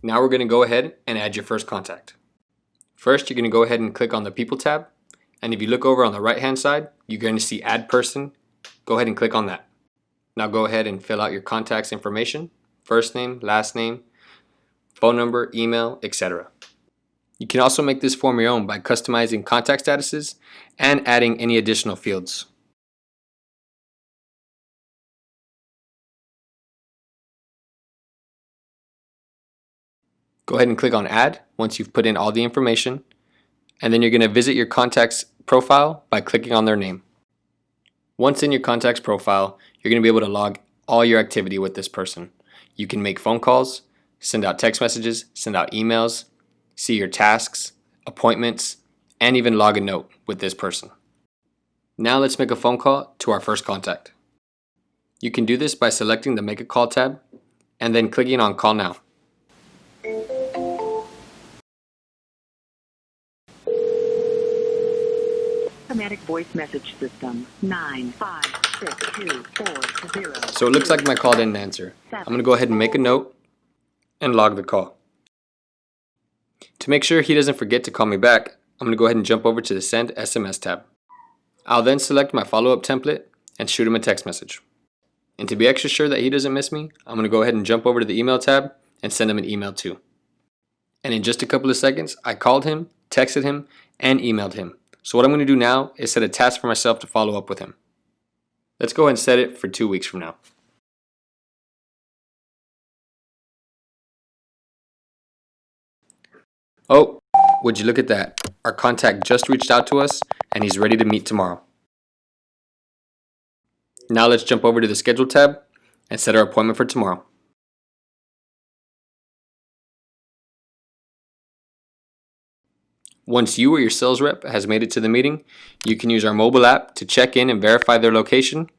Now we're going to go ahead and add your first contact. First, you're going to go ahead and click on the People tab, and if you look over on the right hand side, you're going to see Add Person. Go ahead and click on that. Now go ahead and fill out your contact's information, first name, last name, phone number, email, etc. You can also make this form your own by customizing contact statuses and adding any additional fields. Go ahead and click on Add once you've put in all the information, and then you're going to visit your contact's profile by clicking on their name. Once in your contact's profile, you're going to be able to log all your activity with this person. You can make phone calls, send out text messages, send out emails, see your tasks, appointments, and even log a note with this person. Now let's make a phone call to our first contact. You can do this by selecting the Make a Call tab and then clicking on Call Now. Automatic voice message system 9562440. So it looks like my call didn't answer. I'm going to go ahead and make a note and log the call. To make sure he doesn't forget to call me back, I'm going to go ahead and jump over to the Send SMS tab. I'll then select my follow-up template and shoot him a text message. And to be extra sure that he doesn't miss me, I'm going to go ahead and jump over to the Email tab and send him an email too. And in just a couple of seconds, I called him, texted him, and emailed him. So what I'm going to do now is set a task for myself to follow up with him. Let's go ahead and set it for 2 weeks from now. Oh, would you look at that? Our contact just reached out to us and he's ready to meet tomorrow. Now let's jump over to the Schedule tab and set our appointment for tomorrow. Once you or your sales rep has made it to the meeting, you can use our mobile app to check in and verify their location.